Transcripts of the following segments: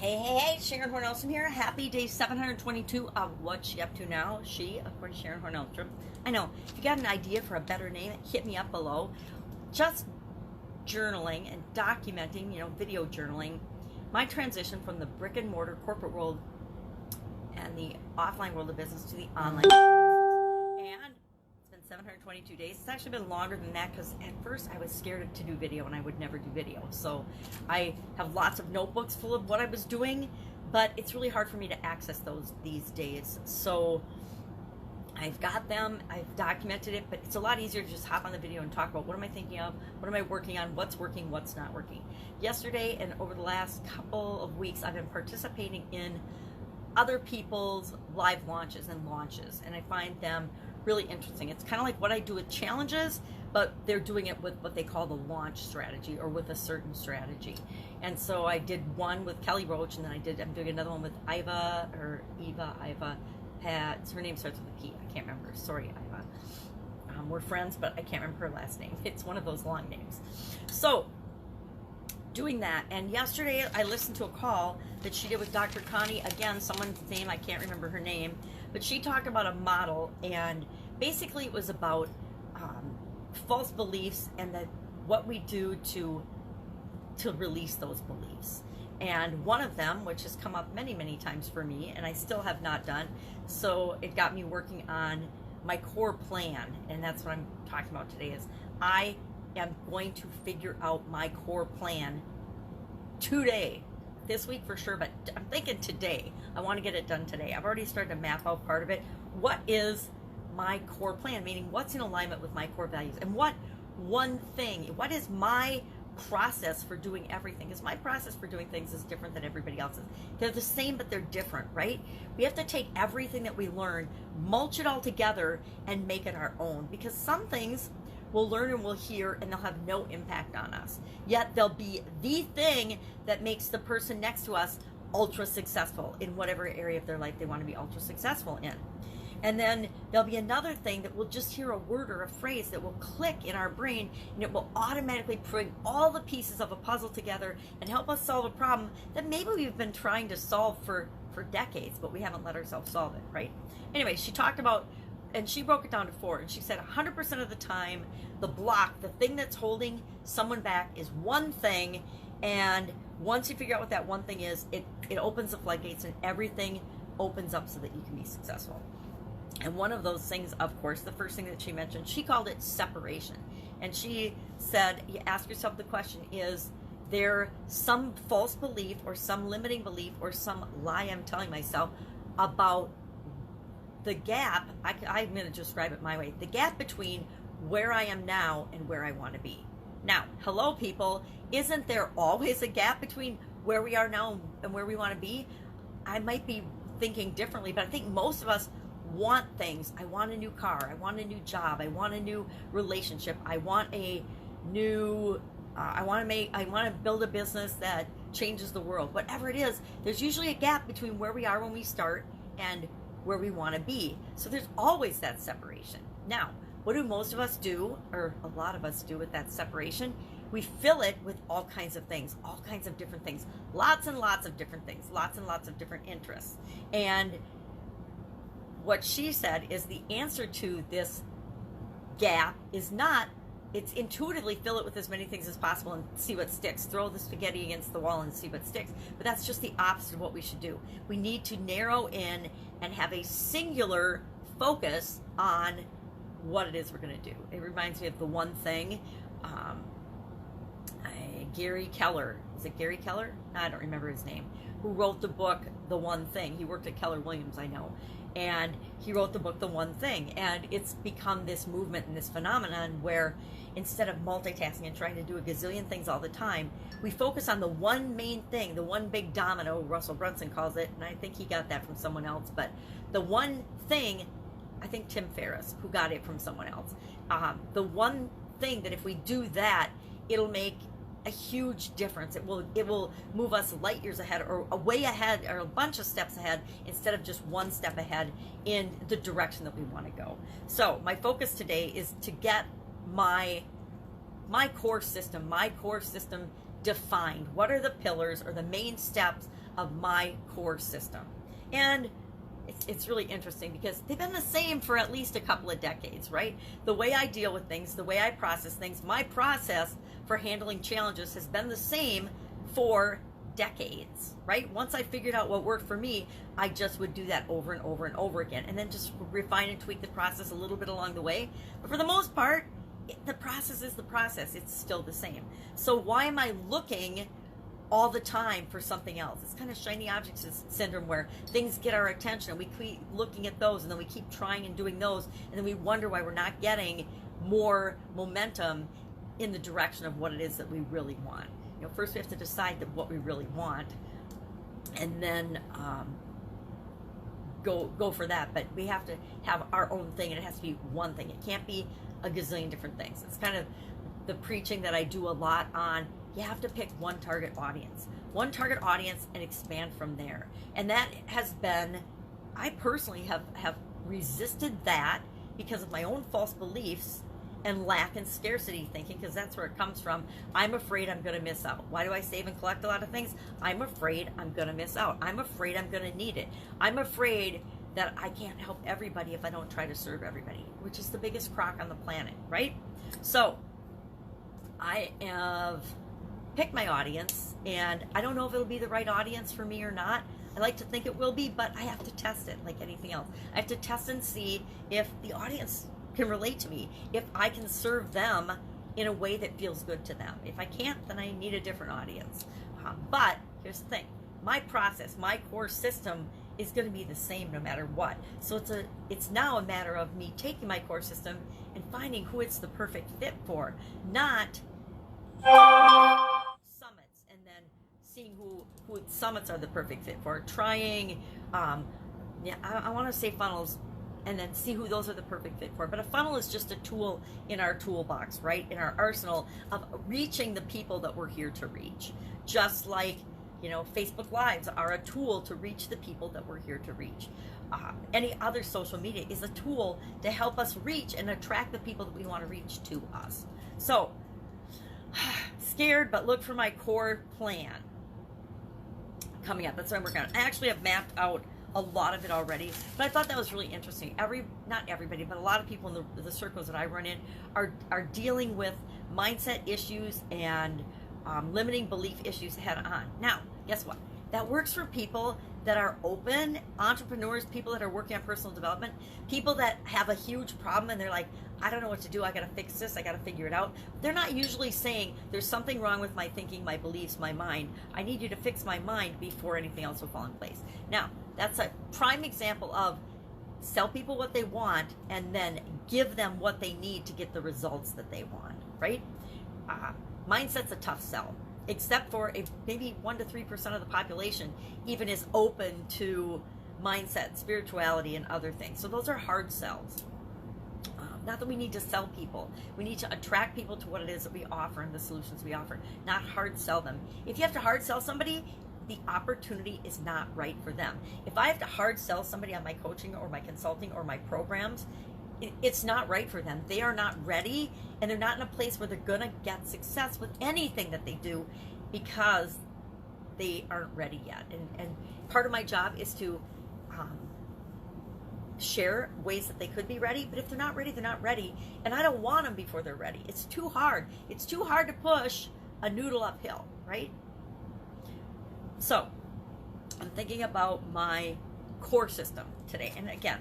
Hey, Sharon Horne-Ellstrom here. Happy day 722 of What's She Up To Now. She, of course, Sharon Horne-Ellstrom. I know, if you got an idea for a better name, hit me up below. Just journaling and documenting, video journaling, my transition from the brick and mortar corporate world and the offline world of business to the online business. And it's been 722 days. It's actually been longer than that because at first I was scared to do video and I would never do video. So I have lots of notebooks full of what I was doing, but it's really hard for me to access those these days. So I've got them, I've documented it, but it's a lot easier to just hop on the video and talk about what am I thinking of, what am I working on, what's working, what's not working. Yesterday and over the last couple of weeks, I've been participating in other people's live launches, and I find them really interesting. It's kind of like what I do with challenges, but they're doing it with what they call the launch strategy or with a certain strategy. And so I did one with Kelly Roach, and then I'm doing another one with Iva, Pat, her name starts with a P. I can't remember. Sorry, Iva. We're friends, but I can't remember her last name. It's one of those long names. So, doing that. And yesterday, I listened to a call that she did with Dr. Connie. Again, someone's name, I can't remember her name. But she talked about a model, and basically it was about false beliefs and that what we do to release those beliefs. And one of them, which has come up many, many times for me, and I still have not done, so it got me working on my core plan, and that's what I'm talking about today, is I am going to figure out my core plan today. This week for sure, but I'm thinking today. I want to get it done today. I've already started to map out part of it. What is my core plan? Meaning, what's in alignment with my core values? And what is my process for doing everything? Because my process for doing things is different than everybody else's. They're the same, but they're different, right? We have to take everything that we learn, mulch it all together, and make it our own. Because some things we'll learn and we'll hear, and they'll have no impact on us. Yet they'll be the thing that makes the person next to us ultra successful in whatever area of their life they want to be ultra successful in. And then there'll be another thing that we'll just hear a word or a phrase that will click in our brain, and it will automatically bring all the pieces of a puzzle together and help us solve a problem that maybe we've been trying to solve for decades, but we haven't let ourselves solve it, right? Anyway, she talked about, and she broke it down to 4, and she said 100% of the time, the block, the thing that's holding someone back is one thing, and once you figure out what that one thing is, it opens the floodgates and everything opens up so that you can be successful. And one of those things, of course, the first thing that she mentioned, she called it separation. And she said, you ask yourself the question, is there some false belief or some limiting belief or some lie I'm telling myself about the gap? I'm going to describe it my way. The gap between where I am now and where I want to be. Now, hello, people. Isn't there always a gap between where we are now and where we want to be? I might be thinking differently, but I think most of us want things. I want a new car. I want a new job. I want a new relationship. I want a new, I want to build a business that changes the world. Whatever it is, there's usually a gap between where we are when we start and where we want to be. So there's always that separation. Now, what do most of us do, or a lot of us do with that separation? We fill it with all kinds of things, all kinds of different things, lots and lots of different things, lots and lots of different interests. And what she said is the answer to this gap is not, it's intuitively fill it with as many things as possible and see what sticks. Throw the spaghetti against the wall and see what sticks. But that's just the opposite of what we should do. We need to narrow in and have a singular focus on what it is we're going to do. It reminds me of the one thing. Gary Keller, is it Gary Keller? I don't remember his name, who wrote the book, The One Thing. He worked at Keller Williams, I know. And he wrote the book, The One Thing. And it's become this movement and this phenomenon where instead of multitasking and trying to do a gazillion things all the time, we focus on the one main thing, the one big domino, Russell Brunson calls it, and I think he got that from someone else. But the one thing, I think Tim Ferriss, who got it from someone else, the one thing that if we do that, it'll make a huge difference. It will move us light years ahead, or a way ahead, or a bunch of steps ahead, instead of just one step ahead in the direction that we want to go. So my focus today is to get my core system defined. What are the pillars or the main steps of my core system? And it's really interesting because they've been the same for at least a couple of decades, right? The way I deal with things, the way I process things, my process for handling challenges has been the same for decades, right? Once I figured out what worked for me, I just would do that over and over and over again, and then just refine and tweak the process a little bit along the way. But for the most part, the process is the process. It's still the same. So why am I looking all the time for something else? It's kind of shiny object syndrome, where things get our attention and we keep looking at those, and then we keep trying and doing those, and then we wonder why we're not getting more momentum in the direction of what it is that we really want. You know, first we have to decide that what we really want, and then go for that. But we have to have our own thing, and it has to be one thing. It can't be a gazillion different things. It's kind of the preaching that I do a lot on. You have to pick one target audience, and expand from there. And that has been, I personally have resisted that because of my own false beliefs and lack and scarcity thinking, because that's where it comes from. I'm afraid I'm going to miss out. Why do I save and collect a lot of things? I'm afraid I'm going to miss out. I'm afraid I'm going to need it. I'm afraid that I can't help everybody if I don't try to serve everybody, which is the biggest crock on the planet, right? So I have picked my audience, and I don't know if it'll be the right audience for me or not. I like to think it will be, but I have to test it like anything else. I have to test and see if the audience can relate to me, if I can serve them in a way that feels good to them. If I can't, then I need a different audience. But here's the thing. My process, my core system is going to be the same no matter what. So it's now a matter of me taking my core system and finding who it's the perfect fit for, not summits and then seeing who summits are the perfect fit for. Trying, I want to say funnels, and then see who those are the perfect fit for. But a funnel is just a tool in our toolbox, right? In our arsenal of reaching the people that we're here to reach. Just like, you know, Facebook Lives are a tool to reach the people that we're here to reach. Any other social media is a tool to help us reach and attract the people that we want to reach to us. So, scared, but look for my core plan coming up. That's what I'm working on. I actually have mapped out a lot of it already, but I thought that was really interesting. Not everybody, but a lot of people in the circles that I run in are dealing with mindset issues and limiting belief issues head on. Now, guess what? That works for people that are open, entrepreneurs, people that are working on personal development, people that have a huge problem and they're like, I don't know what to do. I got to fix this. I got to figure it out. They're not usually saying there's something wrong with my thinking, my beliefs, my mind. I need you to fix my mind before anything else will fall in place. Now, that's a prime example of sell people what they want and then give them what they need to get the results that they want, right? Mindset's a tough sell, except for maybe 1 to 3% of the population even is open to mindset, spirituality, and other things. So those are hard sells. Not that we need to sell people. We need to attract people to what it is that we offer and the solutions we offer, not hard sell them. If you have to hard sell somebody, the opportunity is not right for them. If I have to hard sell somebody on my coaching or my consulting or my programs, it's not right for them. They are not ready, and they're not in a place where they're going to get success with anything that they do because they aren't ready yet. And part of my job is to share ways that they could be ready, but if they're not ready, they're not ready. And I don't want them before they're ready. It's too hard. It's too hard to push a noodle uphill, right? So I'm thinking about my core system today. And again,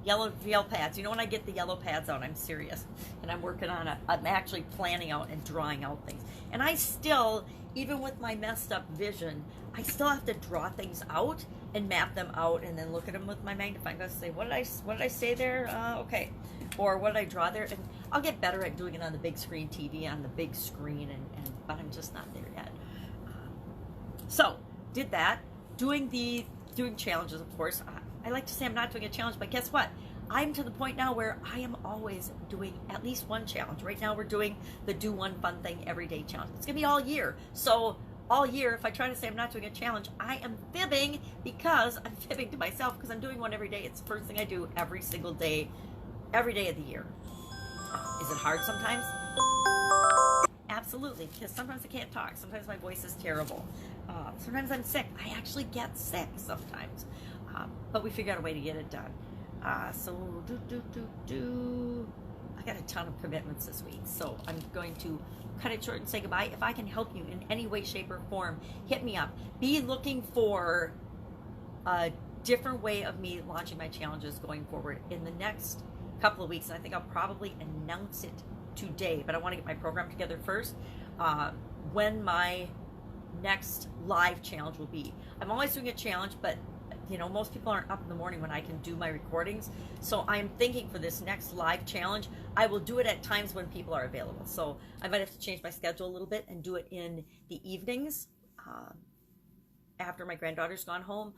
yellow pads. You know, when I get the yellow pads out, I'm serious. And I'm working on it. I'm actually planning out and drawing out things. And I still, even with my messed up vision, I still have to draw things out and map them out and then look at them with my magnifying glass and say, what did I say there? Okay. Or what did I draw there? And I'll get better at doing it on the big screen TV, on the big screen, but I'm just not there yet. So, did that. Doing challenges, of course. I like to say I'm not doing a challenge, but guess what? I'm to the point now where I am always doing at least one challenge. Right now we're doing the Do One Fun Thing Every Day challenge. It's going to be all year. So all year, if I try to say I'm not doing a challenge, I am fibbing, because I'm fibbing to myself, because I'm doing one every day. It's the first thing I do every single day, every day of the year. Is it hard sometimes? Absolutely, because sometimes I can't talk. Sometimes my voice is terrible. Sometimes I'm sick. I actually get sick sometimes. But we figure out a way to get it done. So I got a ton of commitments this week, so I'm going to cut it short and say goodbye. If I can help you in any way, shape, or form, hit me up. Be looking for a different way of me launching my challenges going forward in the next couple of weeks. And I think I'll probably announce it today, but I want to get my program together first. When my next live challenge will be. I'm always doing a challenge, but you know, most people aren't up in the morning when I can do my recordings. So I'm thinking for this next live challenge, I will do it at times when people are available. So I might have to change my schedule a little bit and do it in the evenings after my granddaughter's gone home,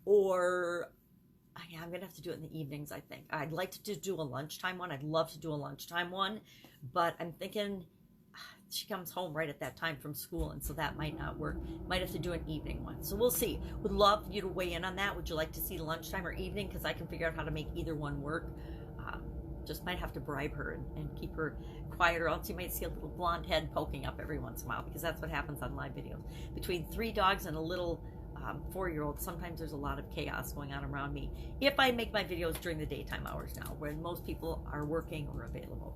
or yeah, I'm gonna have to do it in the evenings, I think. I'd like to do a lunchtime one. I'd love to do a lunchtime one, but I'm thinking she comes home right at that time from school, and so that might not work. Might have to do an evening one. So we'll see. Would love you to weigh in on that. Would you like to see lunchtime or evening? Because I can figure out how to make either one work. Just might have to bribe her and keep her quiet, or else you might see a little blonde head poking up every once in a while, because that's what happens on live videos. Between 3 dogs and a little 4-year-old, sometimes there's a lot of chaos going on around me. If I make my videos during the daytime hours now, when most people are working or available.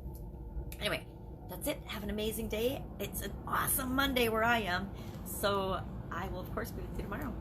Anyway, that's it. Have an amazing day. It's an awesome Monday where I am. So I will, of course, be with you tomorrow.